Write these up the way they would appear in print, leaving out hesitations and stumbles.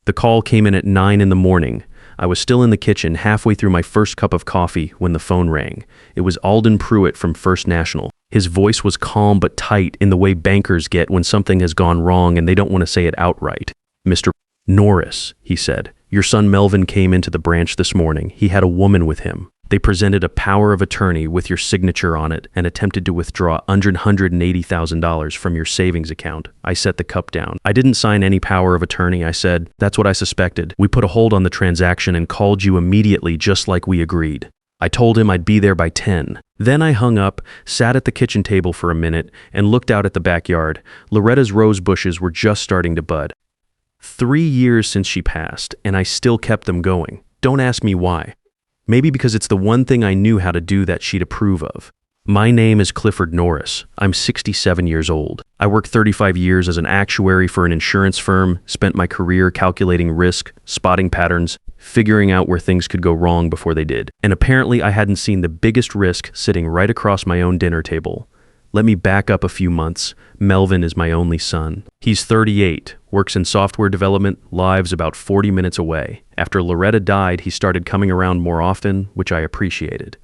The call came in at 9 in the morning. I was still in the kitchen halfway through my first cup of coffee when the phone rang. It was Alden Pruitt from First National. His voice was calm but tight in the way bankers get when something has gone wrong and they don't want to say it outright. "Mr. Norris," he said, "your son Melvin came into the branch this morning. He had a woman with him. They presented a power of attorney with your signature on it and attempted to withdraw $180,000 from your savings account." I set the cup down. "I didn't sign any power of attorney," I said. "That's what I suspected. We put a hold on the transaction and called you immediately just like we agreed." I told him I'd be there by 10. Then I hung up, sat at the kitchen table for a minute, and looked out at the backyard. Loretta's rose bushes were just starting to bud. 3 years since she passed, and I still kept them going. Don't ask me why. Maybe because it's the one thing I knew how to do that she'd approve of. My name is Clifford Norris. I'm 67 years old. I worked 35 years as an actuary for an insurance firm, spent my career calculating risk, spotting patterns, figuring out where things could go wrong before they did. And apparently I hadn't seen the biggest risk sitting right across my own dinner table. Let me back up a few months. Melvin is my only son. He's 38, works in software development, lives about 40 minutes away. After Loretta died, he started coming around more often, which I appreciated.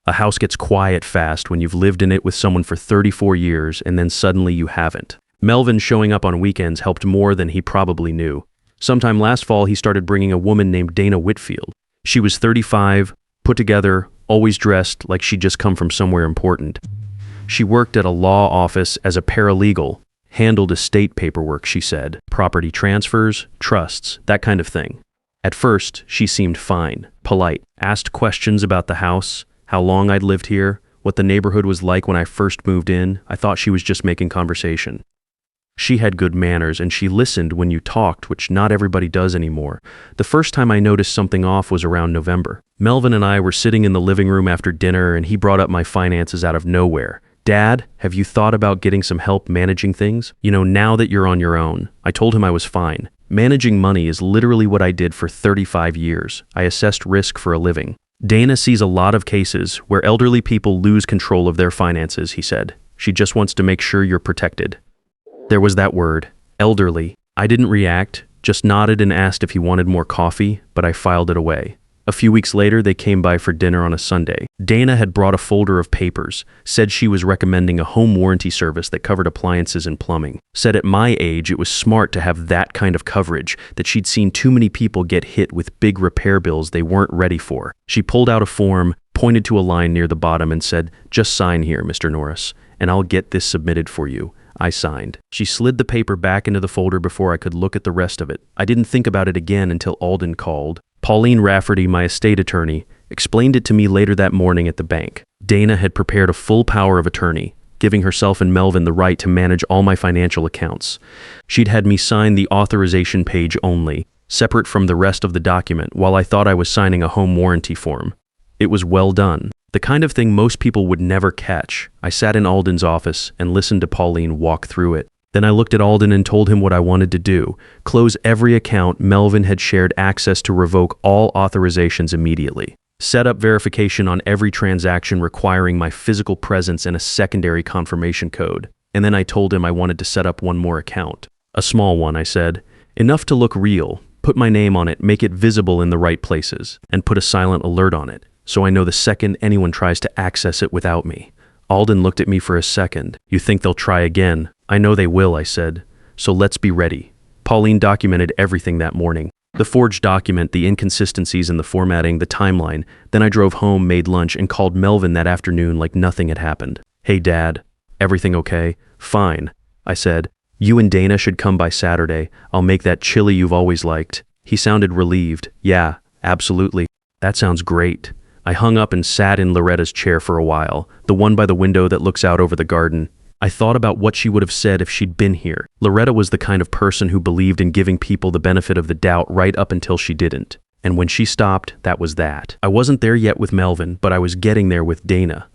A house gets quiet fast when you've lived in it with someone for 34 years and then suddenly you haven't. Melvin showing up on weekends helped more than he probably knew. Sometime last fall, he started bringing a woman named Dana Whitfield. She was 35, put together, always dressed like she'd just come from somewhere important. She worked at a law office as a paralegal, handled estate paperwork, she said, property transfers, trusts, that kind of thing. At first, she seemed fine, polite, asked questions about the house, how long I'd lived here, what the neighborhood was like when I first moved in. I thought she was just making conversation. She had good manners and she listened when you talked, which not everybody does anymore. The first time I noticed something off was around November. Melvin and I were sitting in the living room after dinner and he brought up my finances out of nowhere. "Dad, have you thought about getting some help managing things? You know, now that you're on your own." I told him I was fine. Managing money is literally what I did for 35 years. I assessed risk for a living. "Dana sees a lot of cases where elderly people lose control of their finances," he said. "She just wants to make sure you're protected." There was that word, elderly. I didn't react, just nodded and asked if he wanted more coffee, but I filed it away. A few weeks later, they came by for dinner on a Sunday. Dana had brought a folder of papers, said she was recommending a home warranty service that covered appliances and plumbing. Said at my age, it was smart to have that kind of coverage, that she'd seen too many people get hit with big repair bills they weren't ready for. She pulled out a form, pointed to a line near the bottom and said, "Just sign here, Mr. Norris, and I'll get this submitted for you." I signed. She slid the paper back into the folder before I could look at the rest of it. I didn't think about it again until Alden called. Pauline Rafferty, my estate attorney, explained it to me later that morning at the bank. Dana had prepared a full power of attorney, giving herself and Melvin the right to manage all my financial accounts. She'd had me sign the authorization page only, separate from the rest of the document, while I thought I was signing a home warranty form. It was well done. The kind of thing most people would never catch. I sat in Alden's office and listened to Pauline walk through it. Then I looked at Alden and told him what I wanted to do. Close every account Melvin had shared access to revoke all authorizations immediately. Set up verification on every transaction requiring my physical presence and a secondary confirmation code. And then I told him I wanted to set up one more account. A small one, I said. Enough to look real. Put my name on it, make it visible in the right places, and put a silent alert on it, so I know the second anyone tries to access it without me. Alden looked at me for a second. "You think they'll try again?" "I know they will," I said. "So let's be ready." Pauline documented everything that morning. The forged document, the inconsistencies in the formatting, the timeline. Then I drove home, made lunch, and called Melvin that afternoon like nothing had happened. "Hey, Dad, everything okay?" "Fine," I said. "You and Dana should come by Saturday. I'll make that chili you've always liked." He sounded relieved. "Yeah, absolutely. That sounds great." I hung up and sat in Loretta's chair for a while, the one by the window that looks out over the garden. I thought about what she would have said if she'd been here. Loretta was the kind of person who believed in giving people the benefit of the doubt right up until she didn't. And when she stopped, that was that. I wasn't there yet with Melvin, but I was getting there with Dana.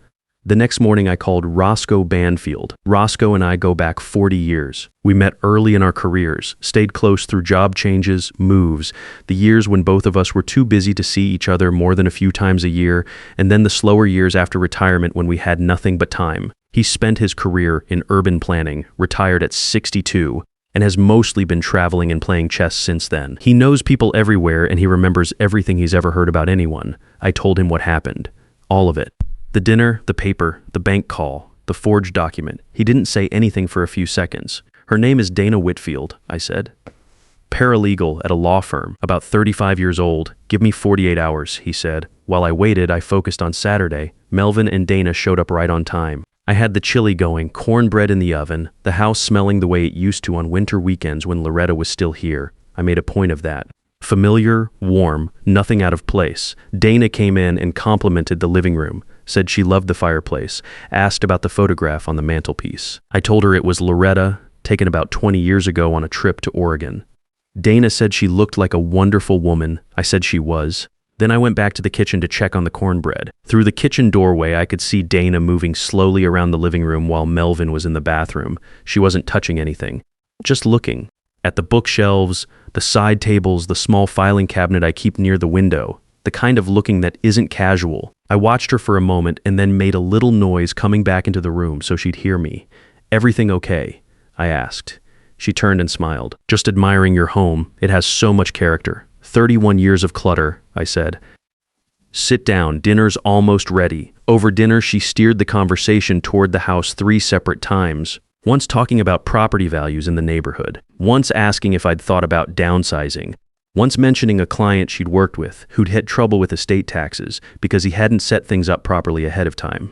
The next morning I called Roscoe Banfield. Roscoe and I go back 40 years. We met early in our careers, stayed close through job changes, moves, the years when both of us were too busy to see each other more than a few times a year, and then the slower years after retirement when we had nothing but time. He spent his career in urban planning, retired at 62. and has mostly been traveling and playing chess since then. He knows people everywhere and he remembers everything he's ever heard about anyone. I told him what happened. All of it. The dinner, the paper, the bank call, the forged document. He didn't say anything for a few seconds. Her name is Dana Whitfield, I said. Paralegal at a law firm, about 35 years old. Give me 48 hours, he said. While I waited, I focused on Saturday. Melvin and Dana showed up right on time. I had the chili going, cornbread in the oven, the house smelling the way it used to on winter weekends when Loretta was still here. I made a point of that. Familiar, warm, nothing out of place. Dana came in and complimented the living room, said she loved the fireplace, asked about the photograph on the mantelpiece. I told her it was Loretta, taken about 20 years ago on a trip to Oregon. Dana said she looked like a wonderful woman. I said she was. Then I went back to the kitchen to check on the cornbread. Through the kitchen doorway, I could see Dana moving slowly around the living room while Melvin was in the bathroom. She wasn't touching anything, just looking. At the bookshelves, the side tables, the small filing cabinet I keep near the window, the kind of looking that isn't casual. I watched her for a moment and then made a little noise coming back into the room so she'd hear me. "Everything okay?" I asked. She turned and smiled. "Just admiring your home. It has so much character." 31 years of clutter, I said. "Sit down, dinner's almost ready." Over dinner, she steered the conversation toward the house 3 separate times. Once talking about property values in the neighborhood. Once asking if I'd thought about downsizing. Once mentioning a client she'd worked with who'd had trouble with estate taxes because he hadn't set things up properly ahead of time.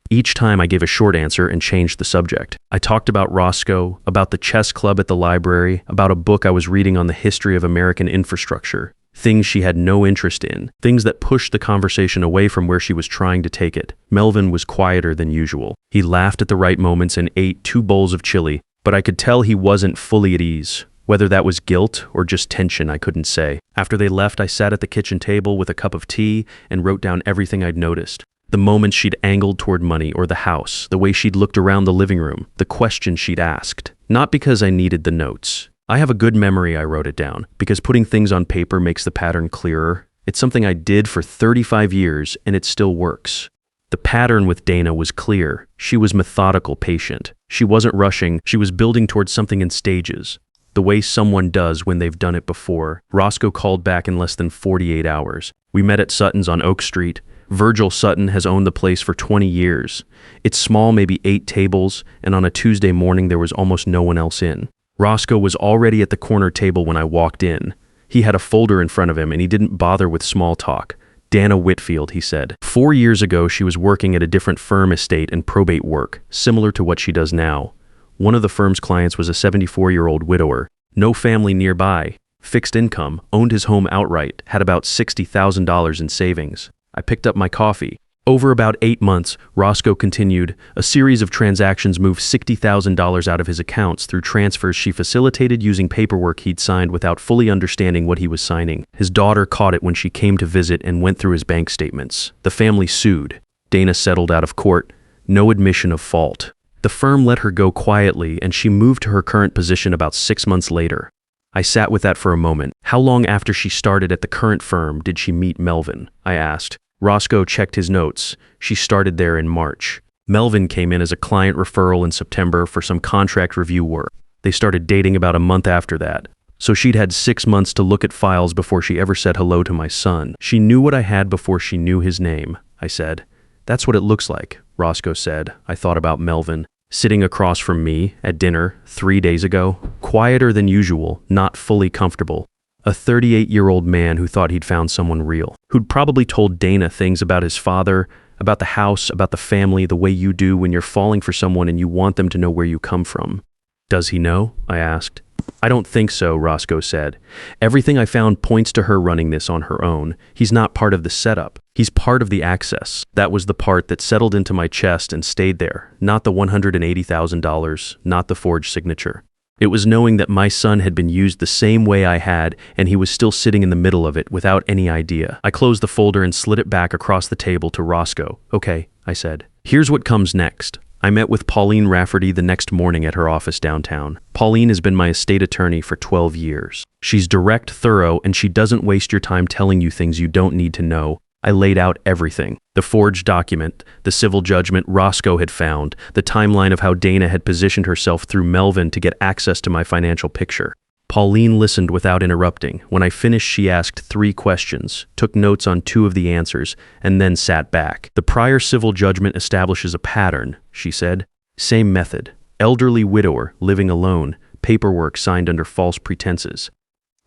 Each time I gave a short answer and changed the subject. I talked about Roscoe, about the chess club at the library, about a book I was reading on the history of American infrastructure, things she had no interest in, things that pushed the conversation away from where she was trying to take it. Melvin was quieter than usual. He laughed at the right moments and ate 2 bowls of chili, but I could tell he wasn't fully at ease. Whether that was guilt or just tension, I couldn't say. After they left, I sat at the kitchen table with a cup of tea and wrote down everything I'd noticed. The moments she'd angled toward money or the house, the way she'd looked around the living room, the questions she'd asked. Not because I needed the notes. I have a good memory, I wrote it down, because putting things on paper makes the pattern clearer. It's something I did for 35 years, and it still works. The pattern with Dana was clear. She was methodical, patient. She wasn't rushing. She was building towards something in stages. The way someone does when they've done it before. Roscoe called back in less than 48 hours. We met at Sutton's on Oak Street. Virgil Sutton has owned the place for 20 years. It's small, maybe 8 tables, and on a Tuesday morning there was almost no one else in. Roscoe was already at the corner table when I walked in. He had a folder in front of him and he didn't bother with small talk. "Dana Whitfield," he said. 4 years ago she was working at a different firm estate and probate work, similar to what she does now. One of the firm's clients was a 74-year-old widower. No family nearby. Fixed income, owned his home outright, had about $60,000 in savings. I picked up my coffee. Over about 8 months, Roscoe continued, a series of transactions moved $60,000 out of his accounts through transfers she facilitated using paperwork he'd signed without fully understanding what he was signing. His daughter caught it when she came to visit and went through his bank statements. The family sued. Dana settled out of court. No admission of fault. The firm let her go quietly and she moved to her current position about 6 months later. I sat with that for a moment. How long after she started at the current firm did she meet Melvin? I asked. Roscoe checked his notes. She started there in March. Melvin came in as a client referral in September for some contract review work. They started dating about a month after that. So she'd had 6 months to look at files before she ever said hello to my son. She knew what I had before she knew his name, I said. That's what it looks like, Roscoe said. I thought about Melvin. Sitting across from me at dinner 3 days ago, quieter than usual, not fully comfortable. A 38-year-old man who thought he'd found someone real, who'd probably told Dana things about his father, about the house, about the family, the way you do when you're falling for someone and you want them to know where you come from. Does he know? I asked. I don't think so, Roscoe said. Everything I found points to her running this on her own. He's not part of the setup. He's part of the access. That was the part that settled into my chest and stayed there, not the $180,000, not the forged signature. It was knowing that my son had been used the same way I had, and he was still sitting in the middle of it without any idea. I closed the folder and slid it back across the table to Roscoe. Okay, I said. Here's what comes next. I met with Pauline Rafferty the next morning at her office downtown. Pauline has been my estate attorney for 12 years. She's direct, thorough, and she doesn't waste your time telling you things you don't need to know. I laid out everything. The forged document, the civil judgment Roscoe had found, the timeline of how Dana had positioned herself through Melvin to get access to my financial picture. Pauline listened without interrupting. When I finished, she asked 3 questions, took notes on 2 of the answers, and then sat back. The prior civil judgment establishes a pattern, she said. Same method. Elderly widower, living alone, paperwork signed under false pretenses.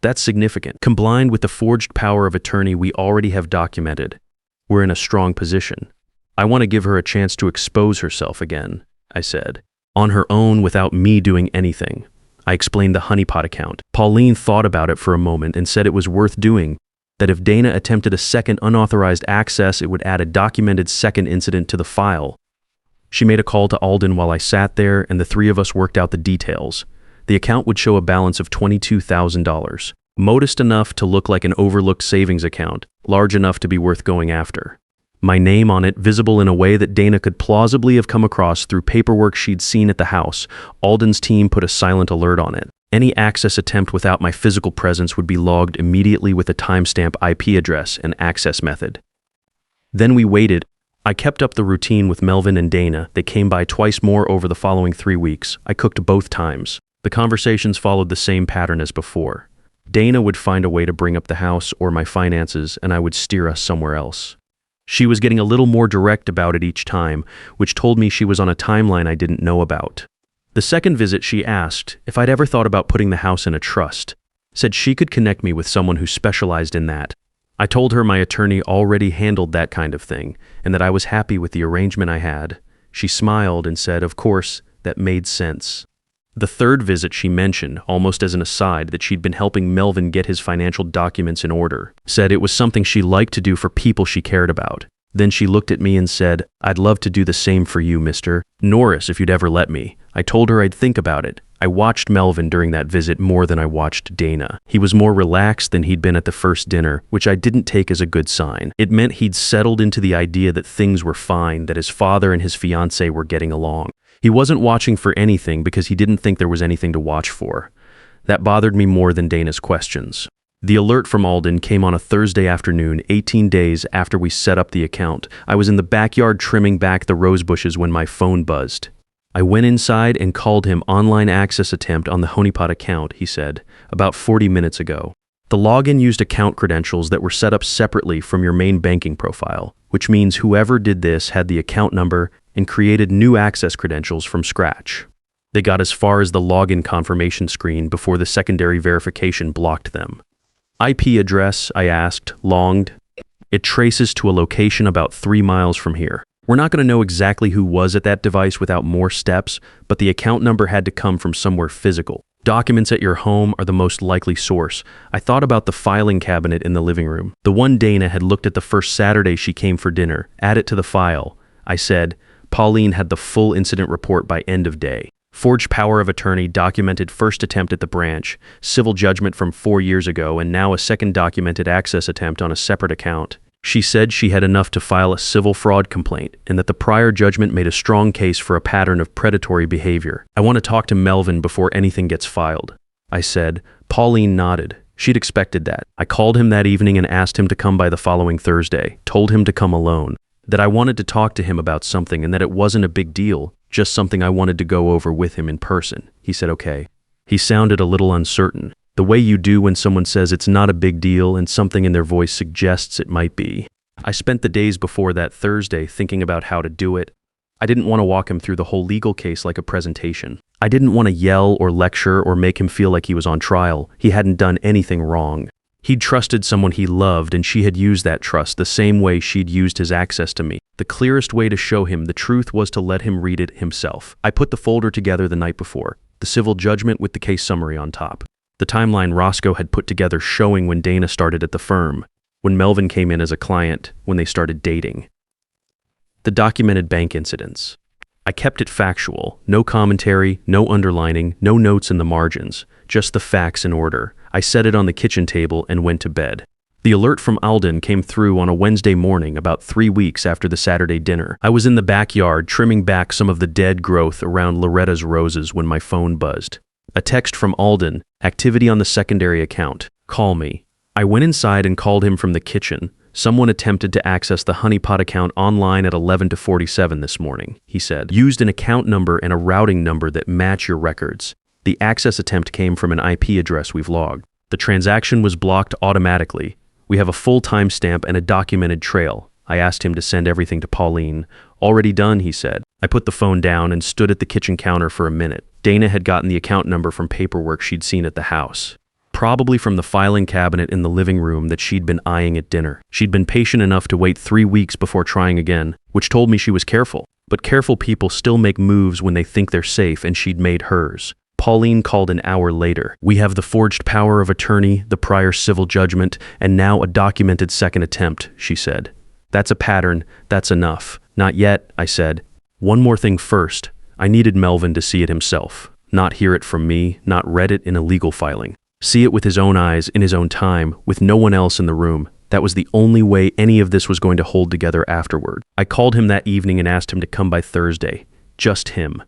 That's significant. Combined with the forged power of attorney we already have documented, we're in a strong position. I want to give her a chance to expose herself again, I said. On her own without me doing anything. I explained the honeypot account. Pauline thought about it for a moment and said it was worth doing, that if Dana attempted a second unauthorized access, it would add a documented second incident to the file. She made a call to Alden while I sat there, and the 3 of us worked out the details. The account would show a balance of $22,000, modest enough to look like an overlooked savings account, large enough to be worth going after. My name on it visible in a way that Dana could plausibly have come across through paperwork she'd seen at the house. Alden's team put a silent alert on it. Any access attempt without my physical presence would be logged immediately with a timestamp IP address and access method. Then we waited. I kept up the routine with Melvin and Dana. They came by twice more over the following 3 weeks. I cooked both times. The conversations followed the same pattern as before. Dana would find a way to bring up the house or my finances, and I would steer us somewhere else. She was getting a little more direct about it each time, which told me she was on a timeline I didn't know about. The second visit, she asked if I'd ever thought about putting the house in a trust, said she could connect me with someone who specialized in that. I told her my attorney already handled that kind of thing, and that I was happy with the arrangement I had. She smiled and said, of course, that made sense. The third visit, she mentioned, almost as an aside, that she'd been helping Melvin get his financial documents in order, said it was something she liked to do for people she cared about. Then she looked at me and said, I'd love to do the same for you, Mr. Norris, if you'd ever let me. I told her I'd think about it. I watched Melvin during that visit more than I watched Dana. He was more relaxed than he'd been at the first dinner, which I didn't take as a good sign. It meant he'd settled into the idea that things were fine, that his father and his fiancée were getting along. He wasn't watching for anything because he didn't think there was anything to watch for. That bothered me more than Dana's questions. The alert from Alden came on a Thursday afternoon, 18 days after we set up the account. I was in the backyard trimming back the rose bushes when my phone buzzed. I went inside and called him online access attempt on the honeypot account, he said, about 40 minutes ago. The login used account credentials that were set up separately from your main banking profile, which means whoever did this had the account number and created new access credentials from scratch. They got as far as the login confirmation screen before the secondary verification blocked them. IP address, I asked, longed. It traces to a location about 3 miles from here. We're not going to know exactly who was at that device without more steps, but the account number had to come from somewhere physical. Documents at your home are the most likely source. I thought about the filing cabinet in the living room. The one Dana had looked at the first Saturday she came for dinner. Add it to the file. I said, Pauline had the full incident report by end of day. Forged power of attorney, documented first attempt at the branch, civil judgment from 4 years ago, and now a second documented access attempt on a separate account. She said she had enough to file a civil fraud complaint, and that the prior judgment made a strong case for a pattern of predatory behavior. I want to talk to Melvin before anything gets filed, I said. Pauline nodded. She'd expected that. I called him that evening and asked him to come by the following Thursday, told him to come alone, that I wanted to talk to him about something and that it wasn't a big deal, just something I wanted to go over with him in person. He said okay. He sounded a little uncertain, the way you do when someone says it's not a big deal and something in their voice suggests it might be. I spent the days before that Thursday thinking about how to do it. I didn't want to walk him through the whole legal case like a presentation. I didn't want to yell or lecture or make him feel like he was on trial. He hadn't done anything wrong. He'd trusted someone he loved, and she had used that trust the same way she'd used his access to me. The clearest way to show him the truth was to let him read it himself. I put the folder together the night before, the civil judgment with the case summary on top. The timeline Roscoe had put together showing when Dana started at the firm, when Melvin came in as a client, when they started dating. The documented bank incidents. I kept it factual, no commentary, no underlining, no notes in the margins, just the facts in order. I set it on the kitchen table and went to bed. The alert from Alden came through on a Wednesday morning about 3 weeks after the Saturday dinner. I was in the backyard trimming back some of the dead growth around Loretta's roses when my phone buzzed. A text from Alden, activity on the secondary account. Call me. I went inside and called him from the kitchen, Someone attempted to access the honeypot account online at 11 to 47 this morning, he said. Used an account number and a routing number that match your records. The access attempt came from an IP address we've logged. The transaction was blocked automatically. We have a full timestamp and a documented trail. I asked him to send everything to Pauline. Already done, he said. I put the phone down and stood at the kitchen counter for a minute. Dana had gotten the account number from paperwork she'd seen at the house. Probably from the filing cabinet in the living room that she'd been eyeing at dinner. She'd been patient enough to wait 3 weeks before trying again, which told me she was careful. But careful people still make moves when they think they're safe, and she'd made hers. Pauline called an hour later. We have the forged power of attorney, the prior civil judgment, and now a documented second attempt, she said. That's a pattern. That's enough. Not yet, I said. One more thing first. I needed Melvin to see it himself. Not hear it from me, not read it in a legal filing. See it with his own eyes, in his own time, with no one else in the room. That was the only way any of this was going to hold together afterward. I called him that evening and asked him to come by Thursday. Just him.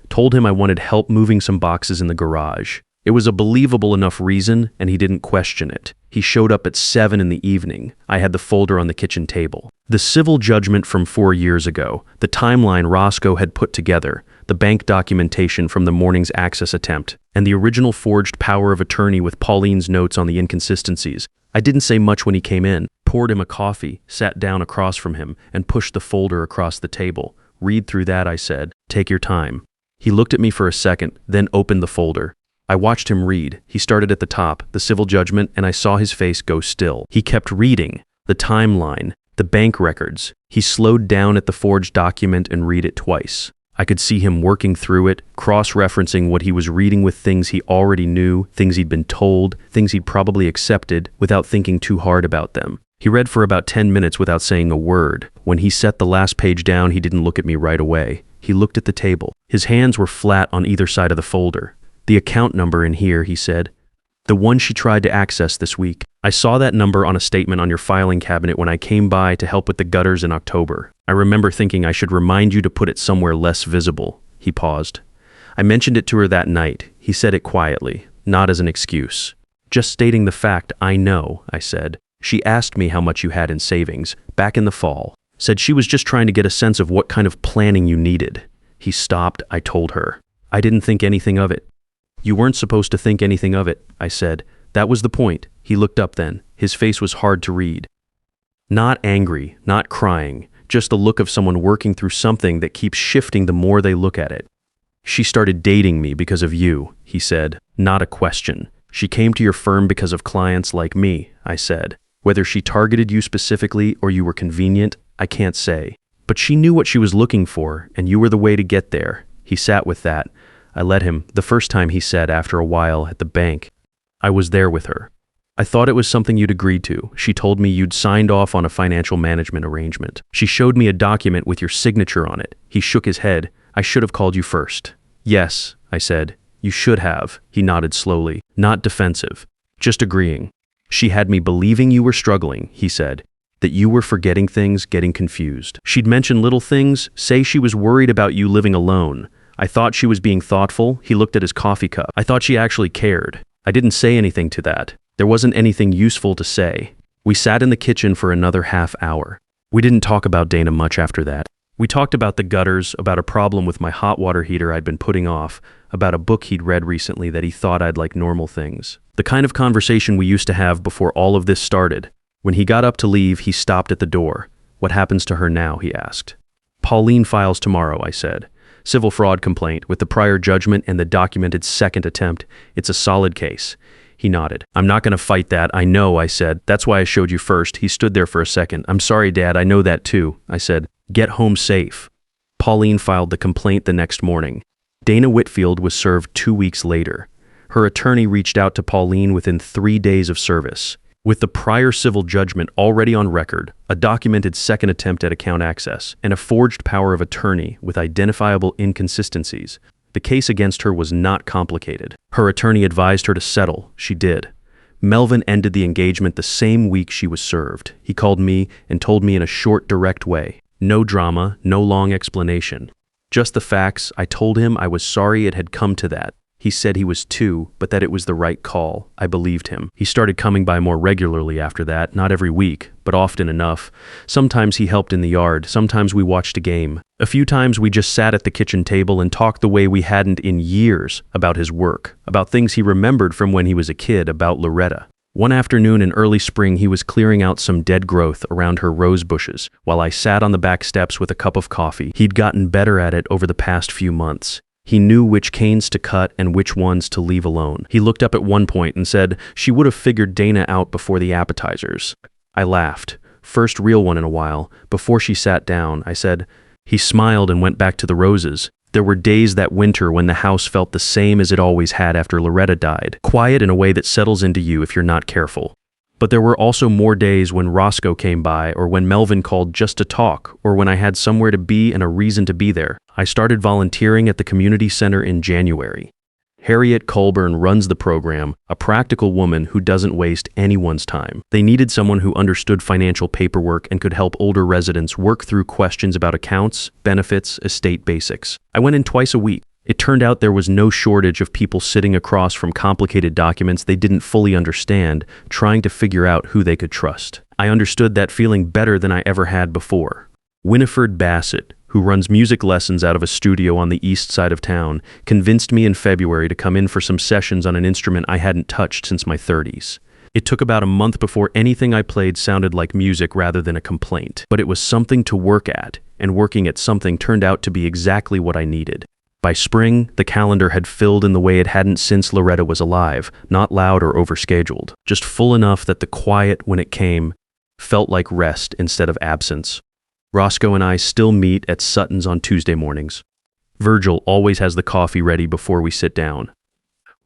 Told him I wanted help moving some boxes in the garage. It was a believable enough reason, and he didn't question it. He showed up at 7 in the evening. I had the folder on the kitchen table. The civil judgment from 4 years ago, the timeline Roscoe had put together, the bank documentation from the morning's access attempt, and the original forged power of attorney with Pauline's notes on the inconsistencies. I didn't say much when he came in, poured him a coffee, sat down across from him, and pushed the folder across the table. Read through that, I said. Take your time. He looked at me for a second, then opened the folder. I watched him read. He started at the top, the civil judgment, and I saw his face go still. He kept reading. The timeline, the bank records. He slowed down at the forged document and read it twice. I could see him working through it, cross-referencing what he was reading with things he already knew, things he'd been told, things he'd probably accepted, without thinking too hard about them. He read for about 10 minutes without saying a word. When he set the last page down, he didn't look at me right away. He looked at the table. His hands were flat on either side of the folder. The account number in here, he said. The one she tried to access this week. I saw that number on a statement on your filing cabinet when I came by to help with the gutters in October. I remember thinking I should remind you to put it somewhere less visible. He paused. I mentioned it to her that night. He said it quietly, not as an excuse. Just stating the fact, I know, I said. She asked me how much you had in savings, back in the fall. Said she was just trying to get a sense of what kind of planning you needed. He stopped, I told her. I didn't think anything of it. You weren't supposed to think anything of it, I said. That was the point. He looked up then. His face was hard to read. Not angry, not crying, just the look of someone working through something that keeps shifting the more they look at it. She started dating me because of you, he said. Not a question. She came to your firm because of clients like me, I said. Whether she targeted you specifically or you were convenient, I can't say. But she knew what she was looking for, and you were the way to get there. He sat with that. I let him, the first time he said after a while at the bank. I was there with her. I thought it was something you'd agreed to. She told me you'd signed off on a financial management arrangement. She showed me a document with your signature on it. He shook his head. I should have called you first. Yes, I said. You should have. He nodded slowly, not defensive, just agreeing. She had me believing you were struggling, he said, that you were forgetting things, getting confused. She'd mention little things, say she was worried about you living alone. I thought she was being thoughtful. He looked at his coffee cup. I thought she actually cared. I didn't say anything to that. There wasn't anything useful to say. We sat in the kitchen for another half hour. We didn't talk about Dana much after that. We talked about the gutters, about a problem with my hot water heater I'd been putting off, about a book he'd read recently that he thought I'd like normal things. The kind of conversation we used to have before all of this started. When he got up to leave, he stopped at the door. What happens to her now, he asked. Pauline files tomorrow, I said. Civil fraud complaint with the prior judgment and the documented second attempt. It's a solid case. He nodded. I'm not going to fight that. I know, I said. That's why I showed you first. He stood there for a second. I'm sorry, Dad. I know that too. I said, get home safe. Pauline filed the complaint the next morning. Dana Whitfield was served 2 weeks later. Her attorney reached out to Pauline within 3 days of service. With the prior civil judgment already on record, a documented second attempt at account access, and a forged power of attorney with identifiable inconsistencies, the case against her was not complicated. Her attorney advised her to settle. She did. Melvin ended the engagement the same week she was served. He called me and told me in a short, direct way. No drama, no long explanation. Just the facts. I told him I was sorry it had come to that. He said he was two, but that it was the right call. I believed him. He started coming by more regularly after that, not every week, but often enough. Sometimes he helped in the yard, sometimes we watched a game. A few times we just sat at the kitchen table and talked the way we hadn't in years about his work, about things he remembered from when he was a kid, about Loretta. One afternoon in early spring, he was clearing out some dead growth around her rose bushes, while I sat on the back steps with a cup of coffee. He'd gotten better at it over the past few months. He knew which canes to cut and which ones to leave alone. He looked up at one point and said she would have figured Dana out before the appetizers. I laughed. First real one in a while. Before she sat down, I said, he smiled and went back to the roses. There were days that winter when the house felt the same as it always had after Loretta died, quiet in a way that settles into you if you're not careful. But there were also more days when Roscoe came by, or when Melvin called just to talk, or when I had somewhere to be and a reason to be there. I started volunteering at the community center in January. Harriet Colburn runs the program, a practical woman who doesn't waste anyone's time. They needed someone who understood financial paperwork and could help older residents work through questions about accounts, benefits, estate basics. I went in twice a week. It turned out there was no shortage of people sitting across from complicated documents they didn't fully understand, trying to figure out who they could trust. I understood that feeling better than I ever had before. Winifred Bassett, who runs music lessons out of a studio on the east side of town, convinced me in February to come in for some sessions on an instrument I hadn't touched since my 30s. It took about a month before anything I played sounded like music rather than a complaint, but it was something to work at, and working at something turned out to be exactly what I needed. By spring, the calendar had filled in the way it hadn't since Loretta was alive, not loud or overscheduled, just full enough that the quiet, when it came, felt like rest instead of absence. Roscoe and I still meet at Sutton's on Tuesday mornings. Virgil always has the coffee ready before we sit down.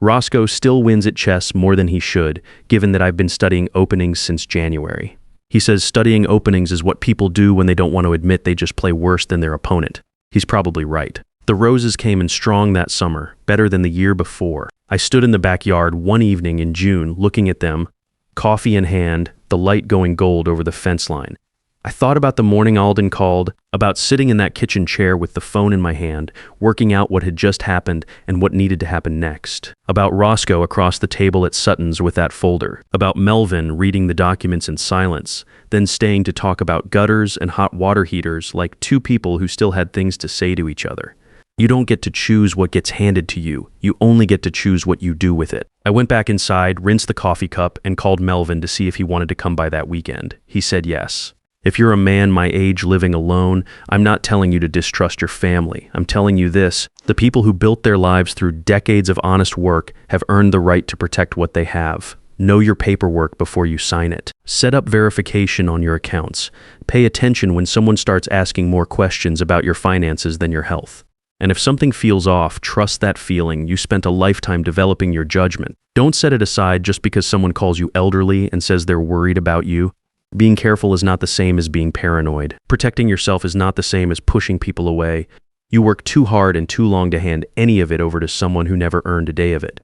Roscoe still wins at chess more than he should, given that I've been studying openings since January. He says studying openings is what people do when they don't want to admit they just play worse than their opponent. He's probably right. The roses came in strong that summer, better than the year before. I stood in the backyard one evening in June looking at them, coffee in hand, the light going gold over the fence line. I thought about the morning Alden called, about sitting in that kitchen chair with the phone in my hand, working out what had just happened and what needed to happen next. About Roscoe across the table at Sutton's with that folder. About Melvin reading the documents in silence, then staying to talk about gutters and hot water heaters like two people who still had things to say to each other. You don't get to choose what gets handed to you. You only get to choose what you do with it. I went back inside, rinsed the coffee cup, and called Melvin to see if he wanted to come by that weekend. He said yes. If you're a man my age living alone, I'm not telling you to distrust your family. I'm telling you this: the people who built their lives through decades of honest work have earned the right to protect what they have. Know your paperwork before you sign it. Set up verification on your accounts. Pay attention when someone starts asking more questions about your finances than your health. And if something feels off, trust that feeling. You spent a lifetime developing your judgment. Don't set it aside just because someone calls you elderly and says they're worried about you. Being careful is not the same as being paranoid. Protecting yourself is not the same as pushing people away. You work too hard and too long to hand any of it over to someone who never earned a day of it.